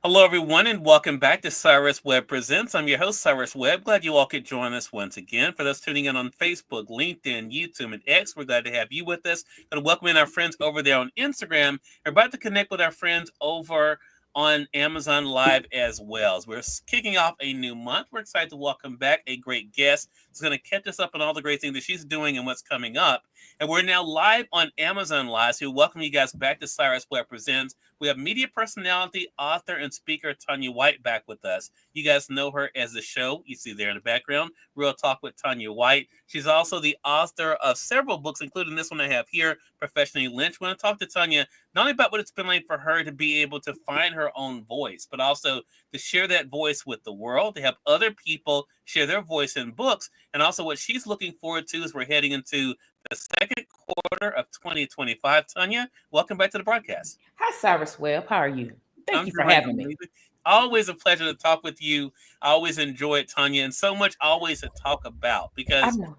Hello, everyone, and welcome back to Cyrus Webb Presents. I'm your host, Cyrus Webb. Glad you all could join us once again. For those tuning in on Facebook, LinkedIn, YouTube, and X, we're glad to have you with us. And welcoming our friends over there on Instagram. We're about to connect with our friends over on Amazon Live as well. As we're kicking off a new month. We're excited to welcome back a great guest who's going to catch us up on all the great things that she's doing and what's coming up. And we're now live on Amazon Live. So we welcome you guys back to Cyrus Webb Presents. We have media personality, author, and speaker Tanya White back with us. You guys know her as the show you see there in the background, Real Talk with Tanya White. She's also the author of several books, including this one I have here, Professionally Lynched. We're going to talk to Tanya not only about what it's been like for her to be able to find her own voice, but also to share that voice with the world, to have other people share their voice in books, and also what she's looking forward to as we're heading into the second quarter of 2025. Tanya, welcome back to the broadcast. Hi, Cyrus Webb. How are you? Thank I'm you for doing having me. amazing. Always a pleasure to talk with you. I always enjoy it, Tanya, and so much always to talk about I because, know.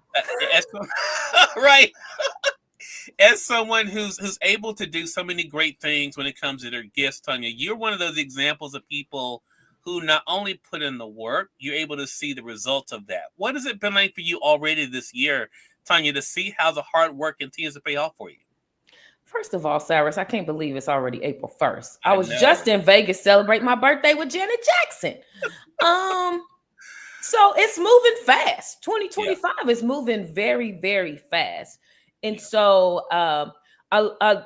as, right, as someone who's able to do so many great things when it comes to their gifts, Tanya, you're one of those examples of people who not only put in the work, you're able to see the results of that. What has it been like for you already this year, Tanya, to see how the hard work continues to pay off for you? First of all, Cyrus, I can't believe it's already April 1st. I I was know. just in Vegas celebrating my birthday with Janet Jackson. Um, so it's moving fast. Yeah. 2025 is moving very, very fast. And Yeah. so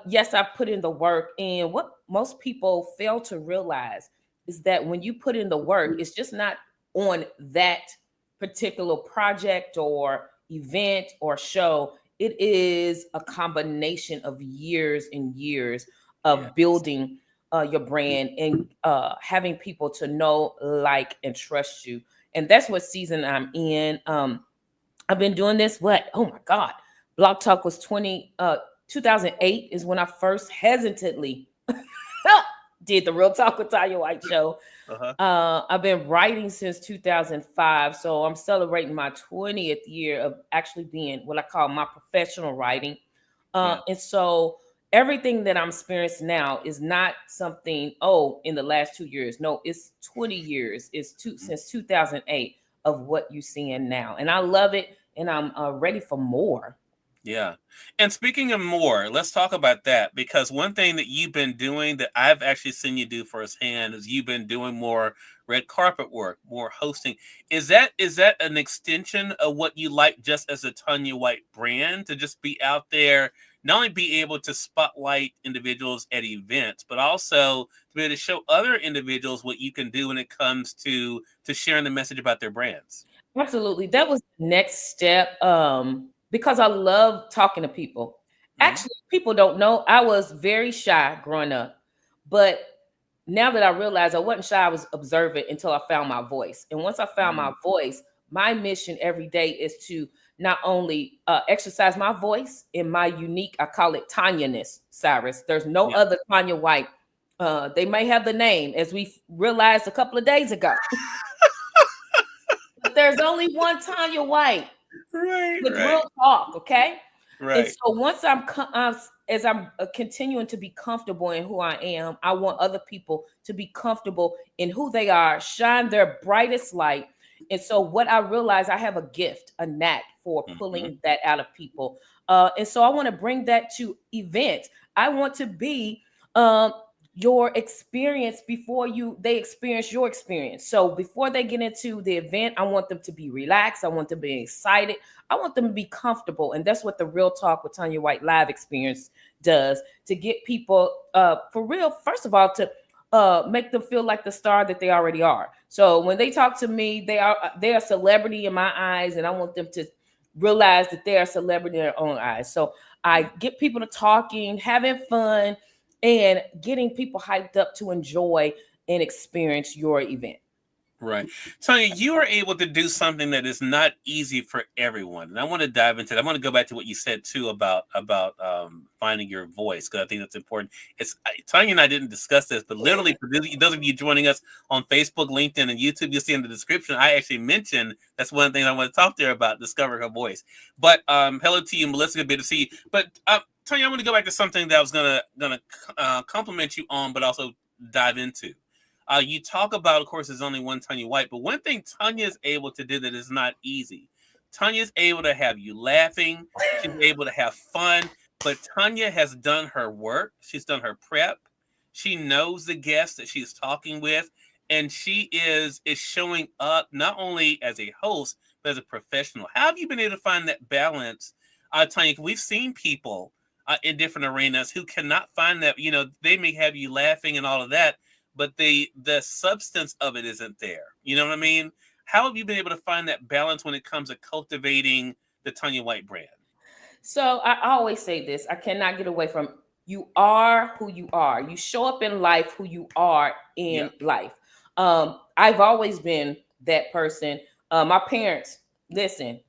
yes, I put in the work. And what most people fail to realize is that when you put in the work, it's just not on that particular project or event or show. It is a combination of years and years Yeah. of building your brand and having people to know, like, and trust you. And that's what season I'm in. I've been doing this. What? Oh my God! Blog Talk was 2008 is when I first hesitantly did the Real Talk with Tanya White show. Uh-huh. I've been writing since 2005, so I'm celebrating my 20th year of actually being what I call my professional writing. Yeah. And so everything that I'm experiencing now is not something, oh, in the last 2 years. No, it's 20 years. Since 2008 of what you're seeing now. And I love it, and I'm ready for more. Yeah. And speaking of more, let's talk about that because one thing that you've been doing that I've actually seen you do firsthand is you've been doing more red carpet work, more hosting. Is that an extension of what you like just as a Tanya White brand to just be out there, not only be able to spotlight individuals at events, but also to be able to show other individuals what you can do when it comes to sharing the message about their brands? Absolutely. That was the next step because I love talking to people. Mhm. Actually, people don't know I was very shy growing up. But now that I realize I wasn't shy, I was observant until I found my voice. And once I found my Mm. voice, my mission every day is to not only exercise my voice in my unique, I call it Tanya-ness, Cyrus. There's no Yeah. other Tanya White. They may have the name, as we realized a couple of days ago. But there's only one Tanya White Right, with right, real talk, okay? And right. so once as I'm continuing to be comfortable in who I am, I want other people to be comfortable in who they are, shine their brightest light. And so what I realize, I have a gift, a knack for Mhm. pulling that out of people. And so I want to bring that to events. I want to be um, your experience before they experience your experience. So before they get into the event, I want them to be relaxed. I want them to be excited. I want them to be comfortable. And that's what the Real Talk with Tanya White live experience does, to get people for real, first of all, to make them feel like the star that they already are. So when they talk to me, they're a celebrity in my eyes, and I want them to realize that they're a celebrity in their own eyes. So I get people to talking, having fun, and getting people hyped up to enjoy and experience your event. Right. Tanya, you are able to do something that is not easy for everyone. And I want to dive into that. I want to go back to what you said too about finding your voice, because I think that's important. Tanya and I didn't discuss this, but literally for those of you joining us on Facebook, LinkedIn, and YouTube, you'll see in the description, I actually mentioned that's one thing I want to talk to her about, discover her voice. But hello to you, Melissa. Good to see you. But Tanya, I want to go back to something that I was gonna compliment you on, but also dive into. You talk about, of course, there's only one Tanya White, but one thing Tanya is able to do that is not easy. Tanya is able to have you laughing. She's able to have fun, but Tanya has done her work. She's done her prep. She knows the guests that she's talking with, and she is showing up not only as a host but as a professional. How have you been able to find that balance, Tanya? We've seen people in different arenas who cannot find that. They may have you laughing and all of that, but the substance of it isn't there. You know what I mean? How have you been able to find that balance when it comes to cultivating the Tanya White brand? So I always say this: I cannot get away from, you are who you are. You show up in life who you are Yeah. in life. I've always been that person. My parents, listen,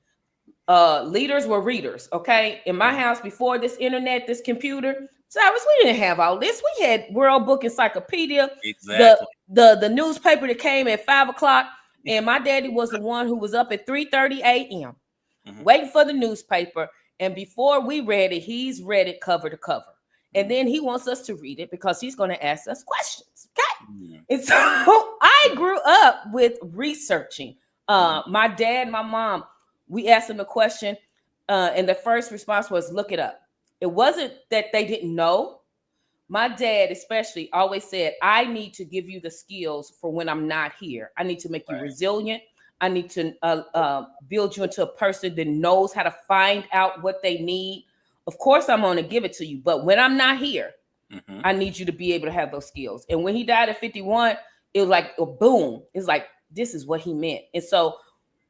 leaders were readers. Okay, in my house before this internet, this computer, Cyrus, we didn't have all this. We had World Book Encyclopedia, the Exactly. the newspaper that came at 5 o'clock, and my daddy was the one who was up at 3:30 a.m. Mhm. waiting for the newspaper. And before we read it, he's read it cover to cover. And then he wants us to read it because he's going to ask us questions. Okay. Mhm. And so I grew up with researching. My dad, my mom, we asked them a question, and the first response was, look it up. It wasn't that they didn't know. My dad, especially, always said, I need to give you the skills for when I'm not here. I need to make you Right. resilient. I need to build you into a person that knows how to find out what they need. Of course, I'm going to give it to you. But when I'm not here, Mhm. I need you to be able to have those skills. And when he died at 51, it was like a boom. It's like, this is what he meant. And so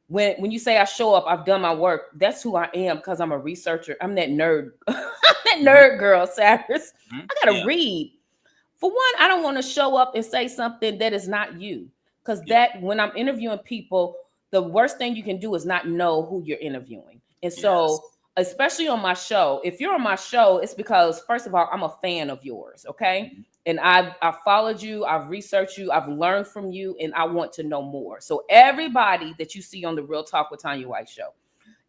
when you say I show up, I've done my work. That's who I am, because I'm a researcher. I'm that nerd. I'm that Mhm. nerd girl, Cyrus. Mhm. I gotta Yeah. read. For one, I don't want to show up and say something that is not you. Because Yeah. that, when I'm interviewing people, the worst thing you can do is not know who you're interviewing. And Yes. so, especially on my show, if you're on my show, it's because, first of all, I'm a fan of yours. Okay. Mhm. And I've followed you, I've researched you, I've learned from you, and I want to know more. So everybody that you see on the Real Talk with Tanya White show,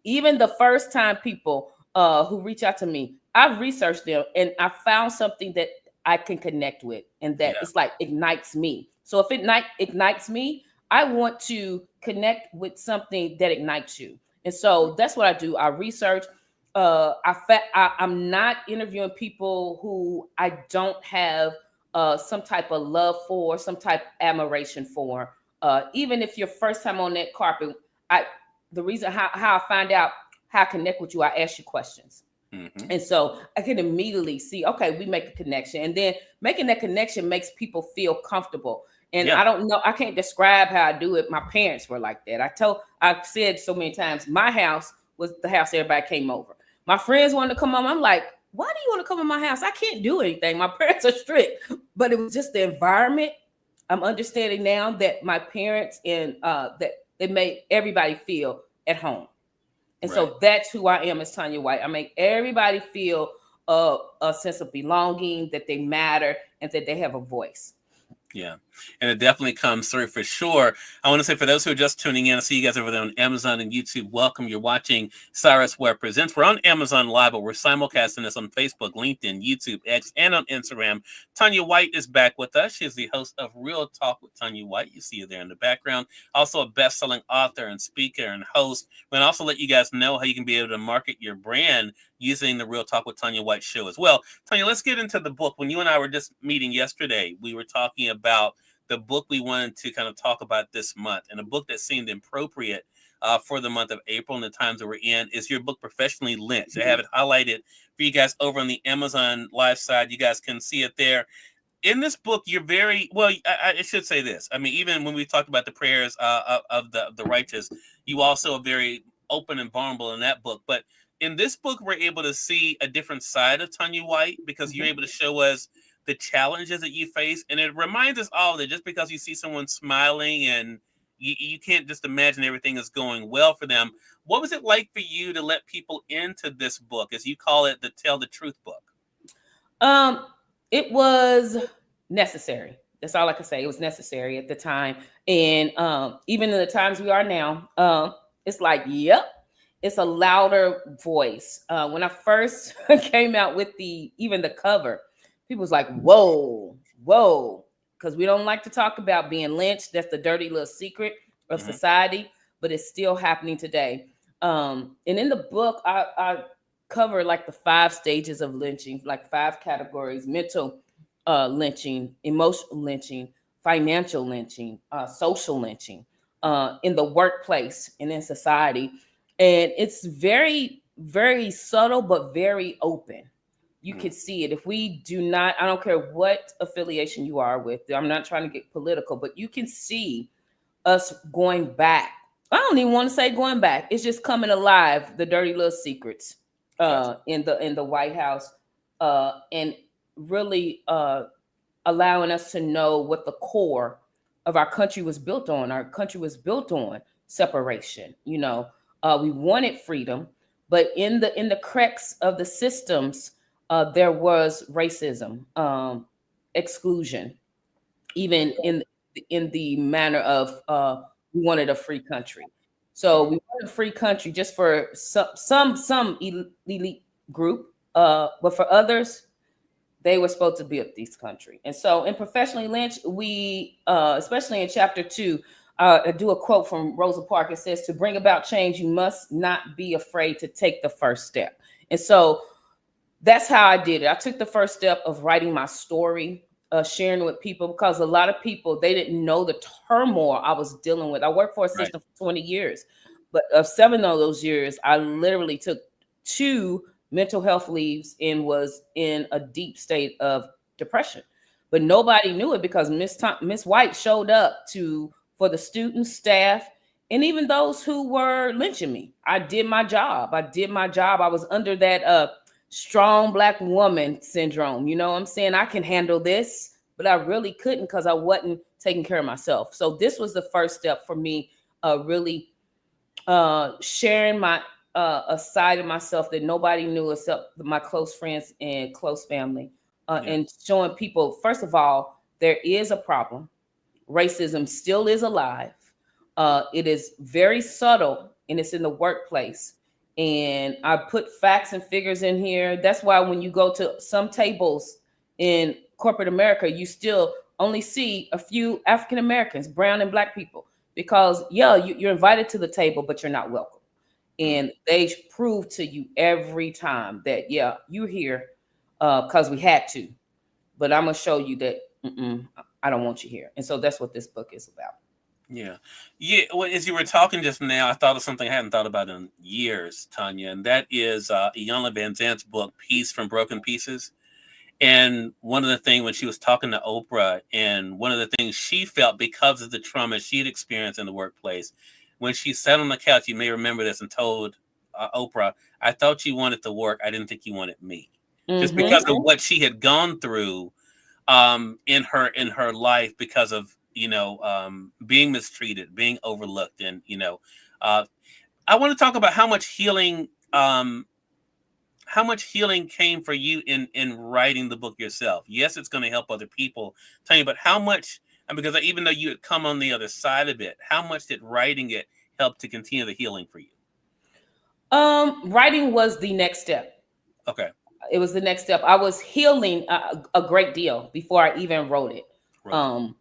even the first time people who reach out to me, I've researched them and I found something that I can connect with, and that Yeah. it's like ignites me. So if it ignites me, I want to connect with something that ignites you. And so that's what I do. I research. I'm not interviewing people who I don't have some type of love for, some type of admiration for. Even if you're first time on that carpet, I the reason how I find out how I connect with you, I ask you questions. Mhm. And so I can immediately see, okay, we make a connection. And then making that connection makes people feel comfortable. And Yeah. I don't know, I can't describe how I do it. My parents were like that. I've said so many times, my house was the house everybody came over. My friends wanted to come home. I'm like, why do you want to come in my house? I can't do anything. My parents are strict. But it was just the environment. I'm understanding now that my parents and that they made everybody feel at home. And Right. so that's who I am as Tanya White. I make everybody feel a sense of belonging, that they matter, and that they have a voice. Yeah, and it definitely comes through for sure. I want to say, for those who are just tuning in, I see you guys over there on Amazon and YouTube. Welcome. You're watching Cyrus Webb Presents. We're on Amazon Live, but we're simulcasting this on Facebook, LinkedIn, YouTube, X, and on Instagram. Tanya White is back with us. She is the host of Real Talk with Tanya White. You see her there in the background. Also a best-selling author and speaker and host. We're going to also let you guys know how you can be able to market your brand using the Real Talk with Tanya White show as well. Tanya, let's get into the book. When you and I were just meeting yesterday, we were talking about the book we wanted to kind of talk about this month, and a book that seemed appropriate for the month of April and the times that we're in is your book, Professionally Lynched. I have it highlighted for you guys over on the Amazon Live side. You guys can see it there. In this book, you're very well. I should say this. I mean, even when we talked about the prayers of the righteous, you also are very open and vulnerable in that book. But in this book, we're able to see a different side of Tanya White, because you're able to show us the challenges that you face, and it reminds us all that just because you see someone smiling and you can't just imagine everything is going well for them. What was it like for you to let people into this book, as you call it, the Tell the Truth book? Um, it was necessary. That's all I can say. It was necessary at the time, and even in the times we are now, it's like, yep, it's a louder voice. When I first came out with the even the cover, people was like, whoa, whoa, because we don't like to talk about being lynched. That's the dirty little secret of Mm-hmm. society, but it's still happening today. And in the book, I cover like the 5 stages of lynching, like 5 categories: mental lynching, emotional lynching, financial lynching, social lynching, in the workplace and in society. And it's very, very subtle, but very open. You Mm-hmm. can see it. If we do not, I don't care what affiliation you are with, I'm not trying to get political, but you can see us going back. I don't even want to say going back. It's just coming alive, the dirty little secrets Gotcha. in the White House, and really allowing us to know what the core of our country was built on. Our country was built on separation. We wanted freedom, but in the cracks of the systems, there was racism, exclusion, even in the manner of we wanted a free country. So we wanted a free country just for some elite group, but for others, they were supposed to build this country. And so in Professionally Lynched, we, especially in chapter 2, I do a quote from Rosa Parks. It says, "To bring about change, you must not be afraid to take the first step." And so that's how I did it. I took the first step of writing my story, sharing it with people, because a lot of people, they didn't know the turmoil I was dealing with. I worked for a Right. system for 20 years, but of 7 of those years, I literally took 2 mental health leaves and was in a deep state of depression. But nobody knew it because Miss White showed up to for the students, staff, and even those who were lynching me. I did my job. I was under that strong black woman syndrome. You know what I'm saying? I can handle this, but I really couldn't because I wasn't taking care of myself. So this was the first step for me, really sharing my a side of myself that nobody knew except my close friends and close family, Yeah. and showing people, first of all, there is a problem. Racism still is alive. It is very subtle and it's in the workplace. And I put facts and figures in here. That's why when you go to some tables in corporate America, you still only see a few African Americans, brown and black people, because yeah, you're invited to the table, but you're not welcome. Mm. And they prove to you every time that yeah, you're here because we had to, but I'm gonna show you that I don't want you here. And so that's what this book is about. Yeah. Yeah. Well, as you were talking just now, I thought of something I hadn't thought about in years, Tanya, and that is Iyanla Van Zant's book, Peace from Broken Pieces. And one of the things when she was talking to Oprah, and one of the things she felt because of the trauma she'd experienced in the workplace, when she sat on the couch, you may remember this, and told Oprah, "I thought you wanted to work. I didn't think you wanted me," just Mm-hmm. because of what she had gone through in her life because of being mistreated, being overlooked, and uh, I want to talk about how much healing came for you in writing the book yourself. Yes, it's going to help other people. Tell you, but how much? And because even though you had come on the other side of it, how much did writing it help to continue the healing for you? Writing was the next step. Okay, It was the next step. I was healing a great deal before I even wrote it. wrote it. Um,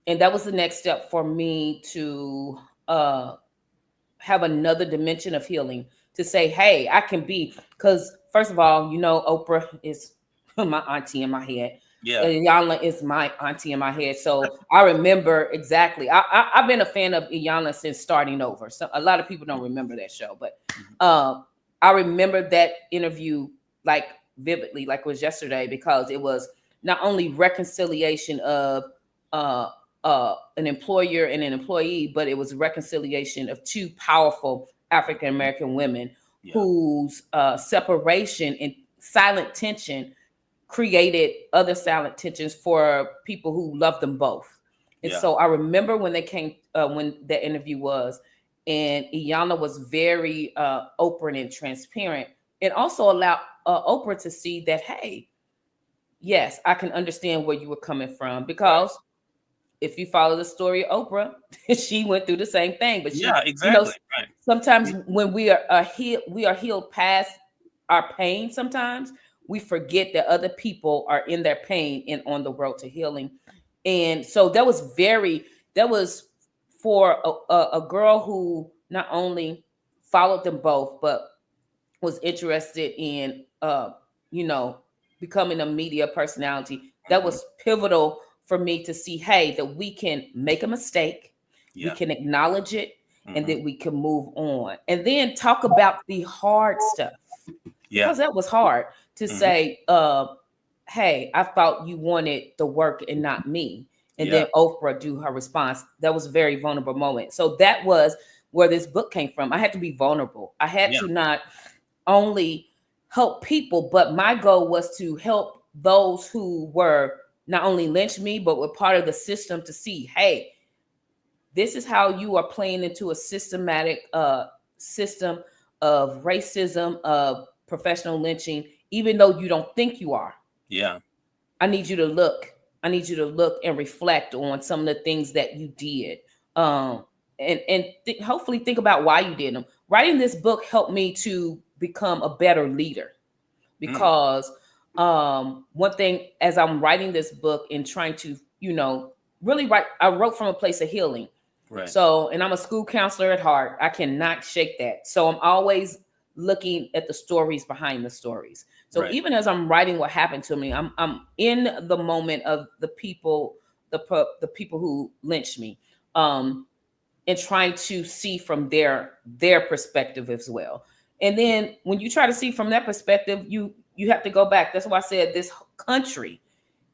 and that was the next step for me to uh, have another dimension of healing, to say, hey, I can be, because first of all, Oprah is my auntie in my head. Yeah, Iyanla is my auntie in my head. So I remember exactly. I've been a fan of Iyanla since Starting Over. So a lot of people don't remember that show, but mhm. uh, I remember that interview like vividly, like it was yesterday, because it was not only reconciliation of uh, an employer and an employee, but it was reconciliation of 2 powerful African American women Yeah, whose separation and silent tension created other silent tensions for people who loved them both. And yeah, so I remember when they came, when that interview was, and Iyanla was very open and transparent, and also allowed Oprah to see that, hey, yes, I can understand where you were coming from, right. because if you follow the story of Oprah, she went through the same thing. But Yeah, you know, exactly. Right. sometimes when we are healed past our pain. Sometimes we forget that other people are in their pain and on the road to healing. And so that was for a girl who not only followed them both, but was interested in you know becoming a media personality. That Mhm. was pivotal for me to see, hey, that we can make a mistake, we Yeah. can acknowledge it, and Hmm. that we can move on, and then talk about the hard stuff, Yeah. because that was hard to Hmm. say, hey, I thought you wanted the work and not me. And Yeah. then Oprah do her response. That was a very vulnerable moment. So that was where this book came from. I had to be vulnerable. I had Yeah. to not only help people, but my goal was to help those who were not only lynched me, but were part of the system, to see, hey, this is how you are playing into a systematic system of racism, of professional lynching, even though you don't think you are. Yeah. I need you to look. I need you to look and reflect on some of the things that you did. Um, and hopefully think about why you did them. Writing this book helped me to become a better leader, Mm. because one thing, as I'm writing this book and trying to, really write, I wrote from a place of healing. Right. So, and I'm a school counselor at heart. I cannot shake that. So I'm always looking at the stories behind the stories. So Right. even as I'm writing what happened to me, I'm in the moment of the people, the people who lynched me, um, and trying to see from their perspective as well. And then when you try to see from that perspective, you have to go back. That's why I said this country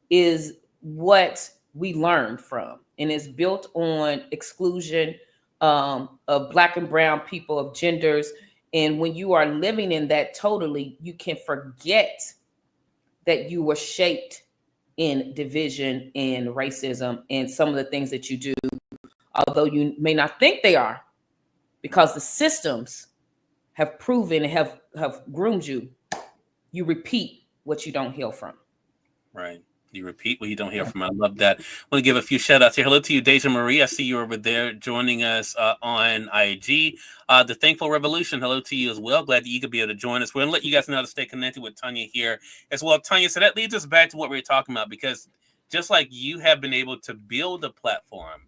is what we learned from, and it's built on exclusion, of black and brown people, of genders. And when you are living in that totally, you can forget that you were shaped in division and racism and some of the things that you do, although you may not think they are, because the systems have proven and have groomed you. You repeat what you don't heal from. Right. You repeat what you don't hear Yeah. from. I love that. I want to give a few shout outs here. Hello to you, Deja Marie. I see you over there joining us on IG. The Thankful Revolution. Hello to you as well. Glad that you could be able to join us. We're going to let you guys know how to stay connected with Tanya here as well. Tanya, so that leads us back to what we were talking about, because just like you have been able to build a platform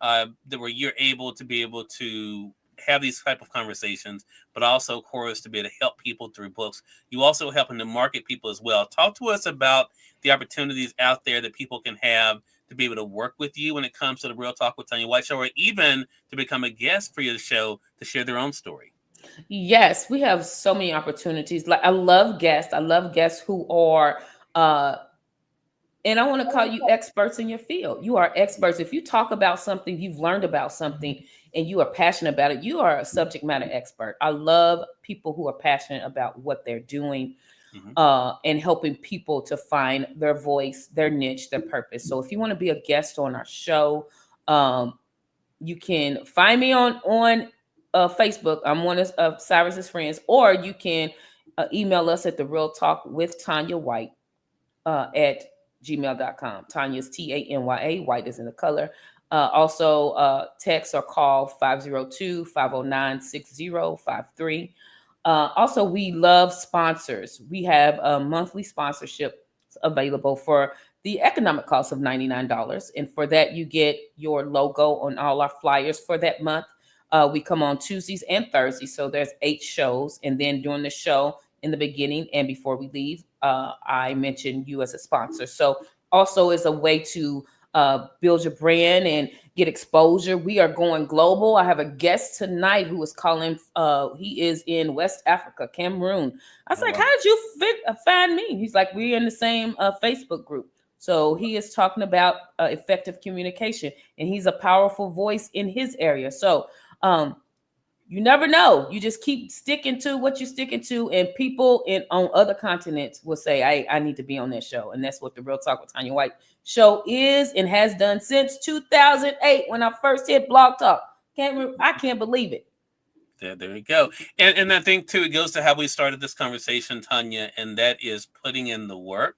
that where you're able to be able to have these type of conversations, but also, of course, to be able to help people through books. You also helping to market people as well. Talk to us about the opportunities out there that people can have to be able to work with you when it comes to the Real Talk with Tanya White show, or even to become a guest for your show to share their own story. Yes, we have so many opportunities. Like, I love guests. I love guests who are uh and I want to call you experts in your field. You are experts. If you talk about something, you've learned about something, and you are passionate about it, you are a subject matter expert. I love people who are passionate about what they're doing, Hmm. and helping people to find their voice, their niche, their purpose. So if you want to be a guest on our show, um, you can find me on Facebook. I'm one of Cyrus's friends, or you can email us at the Real Talk with Tanya White at gmail.com. Tanya's Tanya, white is in the color. Also, text or call 502-509-6053. Also, we love sponsors. We have a monthly sponsorship available for the economic cost of $99. And for that, you get your logo on all our flyers for that month. We come on Tuesdays and Thursdays. So there's 8 shows. And then during the show, in the beginning and before we leave, I mention you as a sponsor. So also is a way to build your brand and get exposure. We are going global. I have a guest tonight who is calling. He is in West Africa, Cameroon. I was Oh, like, wow. "How did you find me?" He's like, "We're in the same Facebook group." So he is talking about effective communication, and he's a powerful voice in his area. So um, you never know. You just keep sticking to what you're sticking to, and people in on other continents will say, I need to be on that show." And that's what the Real Talk with Tanya White show is and has done since 2008 when I first hit Blog Talk. I can't believe it. There you go. And I think too, it goes to how we started this conversation, Tanya, and that is putting in the work,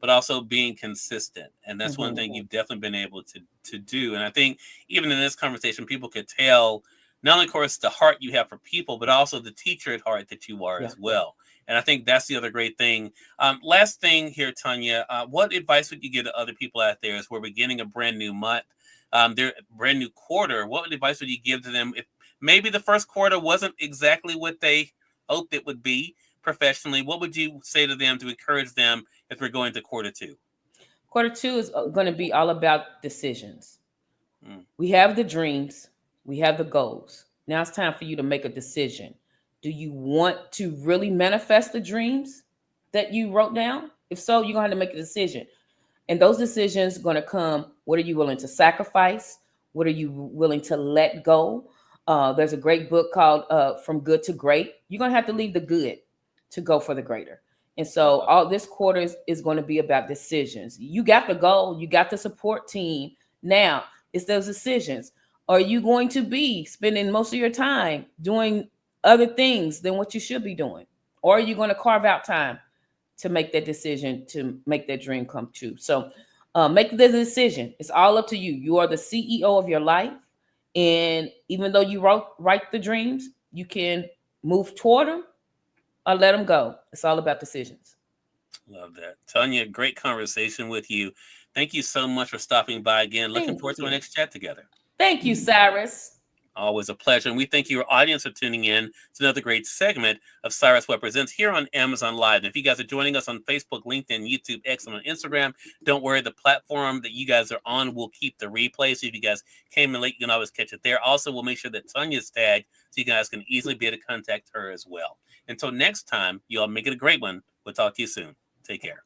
but also being consistent. And that's one Mhm. thing you've definitely been able to do. And I think even in this conversation, people could tell not only, of course, the heart you have for people, but also the teacher at heart that you are Yeah. as well. And I think that's the other great thing. Last thing here, Tanya, what advice would you give to other people out there as we're beginning a brand new month, their brand new quarter? What advice would you give to them if maybe the first quarter wasn't exactly what they hoped it would be professionally? What would you say to them to encourage them as we're going to quarter two? Quarter two is going to be all about decisions. Mm. We have the dreams, we have the goals. Now it's time for you to make a decision. Do you want to really manifest the dreams that you wrote down? If so, you're going to have to make a decision. And those decisions are going to come. What are you willing to sacrifice? What are you willing to let go? There's a great book called From Good to Great. You're going to have to leave the good to go for the greater. And so all this quarter is going to be about decisions. You got the goal, you got the support team. Now it's those decisions. Are you going to be spending most of your time doing other things than what you should be doing? Or are you going to carve out time to make that decision, to make that dream come true? So make the decision. It's all up to you. You are the CEO of your life. And even though you write the dreams, you can move toward them or let them go. It's all about decisions. Love that. Tanya, great conversation with you. Thank you so much for stopping by again. Looking Thank forward to our you. next chat together. Thank you, Cyrus. Always a pleasure. And we thank your audience for tuning in to another great segment of Cyrus Webb Presents here on Amazon Live. And if you guys are joining us on Facebook, LinkedIn, YouTube, X, and on Instagram, don't worry. The platform that you guys are on will keep the replay. So if you guys came in late, you can always catch it there. Also, we'll make sure that Tanya's tagged so you guys can easily be able to contact her as well. Until next time, you all make it a great one. We'll talk to you soon. Take care.